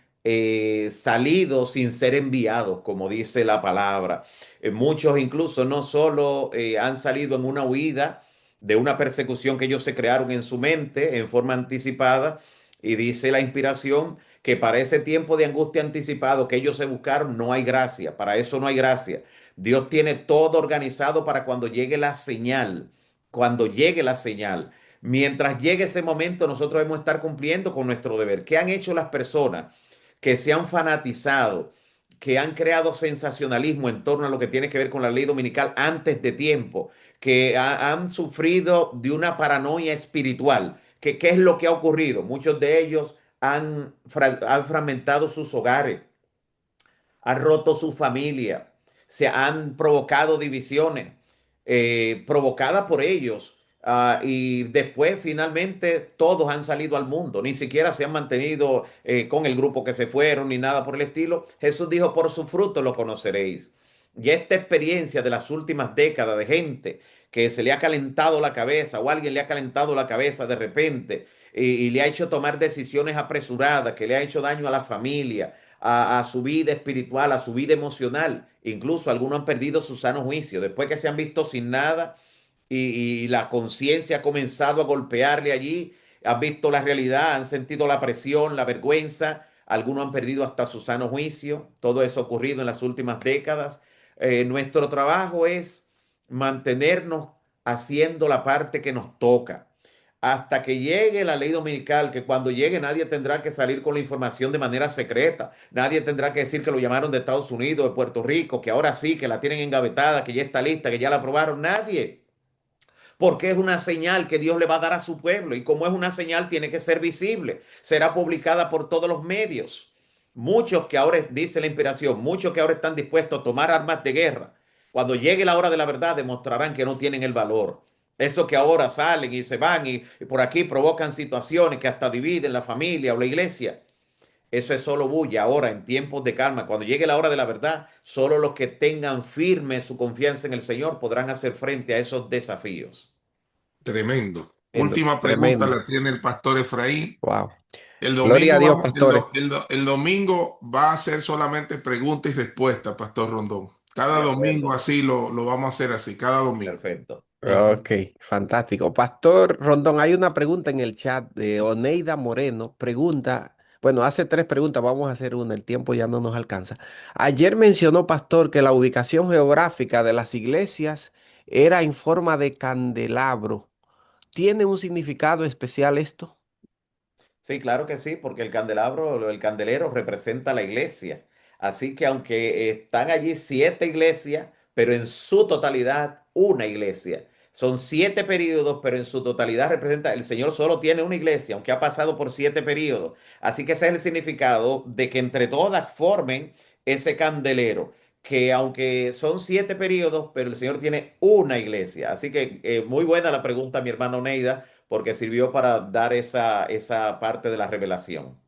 salido sin ser enviados, como dice la palabra. Muchos incluso no solo han salido en una huida de una persecución que ellos se crearon en su mente en forma anticipada, y dice la inspiración que para ese tiempo de angustia anticipado que ellos se buscaron, no hay gracia, para eso no hay gracia. Dios tiene todo organizado para cuando llegue la señal, cuando llegue la señal. Mientras llegue ese momento, nosotros debemos estar cumpliendo con nuestro deber. ¿Qué han hecho las personas que se han fanatizado, que han creado sensacionalismo en torno a lo que tiene que ver con la ley dominical antes de tiempo, que han sufrido de una paranoia espiritual? ¿Qué es lo que ha ocurrido? Muchos de ellos han fragmentado sus hogares, han roto su familia, se han provocado divisiones provocadas por ellos. Y después finalmente todos han salido al mundo, ni siquiera se han mantenido con el grupo que se fueron ni nada por el estilo. Jesús dijo, por su fruto lo conoceréis. Y esta experiencia de las últimas décadas de gente que se le ha calentado la cabeza o alguien le ha calentado la cabeza de repente y le ha hecho tomar decisiones apresuradas, que le ha hecho daño a la familia, a su vida espiritual, a su vida emocional. Incluso algunos han perdido su sano juicio después que se han visto sin nada y la conciencia ha comenzado a golpearle allí. Han visto la realidad, han sentido la presión, la vergüenza. Algunos han perdido hasta su sano juicio. Todo eso ha ocurrido en las últimas décadas. Nuestro trabajo es mantenernos haciendo la parte que nos toca hasta que llegue la ley dominical, que cuando llegue nadie tendrá que salir con la información de manera secreta, nadie tendrá que decir que lo llamaron de Estados Unidos, de Puerto Rico, que ahora sí, que la tienen engavetada, que ya está lista, que ya la aprobaron, nadie, porque es una señal que Dios le va a dar a su pueblo y como es una señal tiene que ser visible, será publicada por todos los medios. Muchos que ahora, dice la inspiración, muchos que ahora están dispuestos a tomar armas de guerra, cuando llegue la hora de la verdad demostrarán que no tienen el valor. Esos que ahora salen y se van y por aquí provocan situaciones que hasta dividen la familia o la iglesia. Eso es solo bulla. Ahora, en tiempos de calma, cuando llegue la hora de la verdad, solo los que tengan firme su confianza en el Señor podrán hacer frente a esos desafíos. Tremendo. Tremendo. Última pregunta la tiene el pastor Efraín. Wow. El Gloria a domingo, Dios, pastores. el domingo va a ser solamente pregunta y respuesta, Pastor Rondón. Cada De domingo acuerdo. así lo vamos a hacer así, cada domingo. Perfecto. Ok, fantástico. Pastor Rondón, hay una pregunta en el chat de Oneida Moreno. Pregunta, bueno, hace 3 preguntas, vamos a hacer una, el tiempo ya no nos alcanza. Ayer mencionó, pastor, que la ubicación geográfica de las iglesias era en forma de candelabro. ¿Tiene un significado especial esto? Sí, claro que sí, porque el candelabro, el candelero representa la iglesia. Así que aunque están allí 7 iglesias, pero en su totalidad una iglesia. Son 7 periodos, pero en su totalidad representa, el Señor solo tiene una iglesia, aunque ha pasado por 7 periodos. Así que ese es el significado de que entre todas formen ese candelero, que aunque son 7 periodos, pero el Señor tiene una iglesia. Así que muy buena la pregunta, mi hermano Neida, porque sirvió para dar esa parte de la revelación.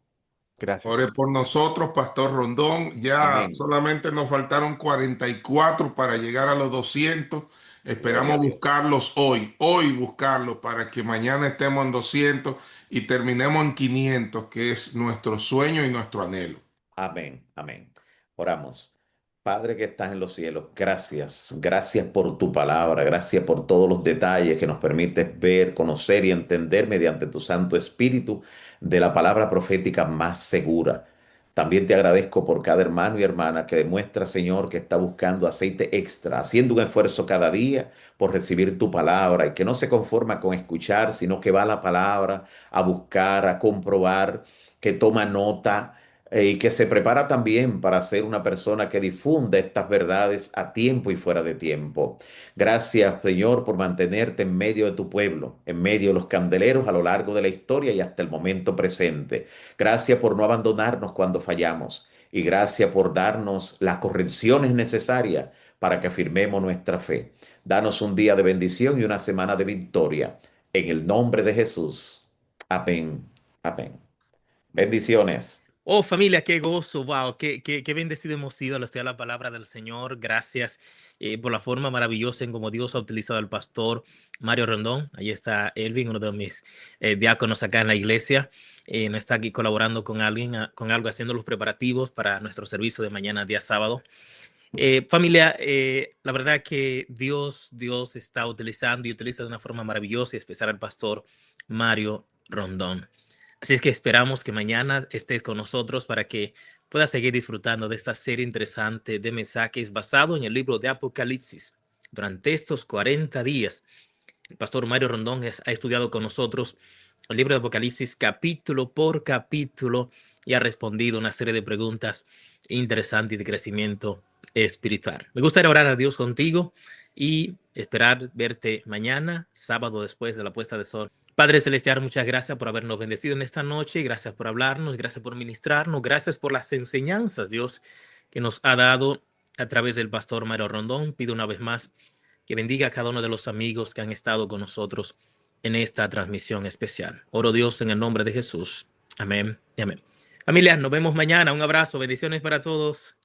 Gracias, Ore pastor. por nosotros, Pastor Rondón. Ya Amén. solamente nos faltaron 44 para llegar a los 200. Gloria Esperamos a Dios. buscarlos hoy buscarlos para que mañana estemos en 200 y terminemos en 500, que es nuestro sueño y nuestro anhelo. Amén, amén. Oramos. Padre que estás en los cielos, gracias. Gracias por tu palabra, gracias por todos los detalles que nos permites ver, conocer y entender mediante tu Santo Espíritu de la palabra profética más segura. También te agradezco por cada hermano y hermana que demuestra, Señor, que está buscando aceite extra, haciendo un esfuerzo cada día por recibir tu palabra y que no se conforma con escuchar, sino que va a la palabra a buscar, a comprobar, que toma nota y que se prepara también para ser una persona que difunde estas verdades a tiempo y fuera de tiempo. Gracias, Señor, por mantenerte en medio de tu pueblo, en medio de los candeleros a lo largo de la historia y hasta el momento presente. Gracias por no abandonarnos cuando fallamos y gracias por darnos las correcciones necesarias para que afirmemos nuestra fe. Danos un día de bendición y una semana de victoria. En el nombre de Jesús. Amén. Amén. Bendiciones. Oh, familia, qué gozo, wow, qué bendecido hemos sido al estudiar la palabra del Señor. Gracias por la forma maravillosa en cómo Dios ha utilizado al pastor Mario Rondón. Ahí está Elvin, uno de mis diáconos acá en la iglesia. No está aquí colaborando con alguien, con algo, haciendo los preparativos para nuestro servicio de mañana, día sábado. Familia, la verdad que Dios está utilizando y utiliza de una forma maravillosa y especial al pastor Mario Rondón. Así es que esperamos que mañana estés con nosotros para que puedas seguir disfrutando de esta serie interesante de mensajes basado en el libro de Apocalipsis. Durante estos 40 días, el pastor Mario Rondón ha estudiado con nosotros el libro de Apocalipsis capítulo por capítulo y ha respondido una serie de preguntas interesantes y de crecimiento espiritual. Me gustaría orar a Dios contigo y esperar verte mañana, sábado, después de la puesta de sol. Padre Celestial, muchas gracias por habernos bendecido en esta noche, gracias por hablarnos, gracias por ministrarnos, gracias por las enseñanzas, Dios, que nos ha dado a través del pastor Mario Rondón. Pido una vez más que bendiga a cada uno de los amigos que han estado con nosotros en esta transmisión especial. Oro Dios en el nombre de Jesús. Amén y amén. Familia, nos vemos mañana. Un abrazo, bendiciones para todos.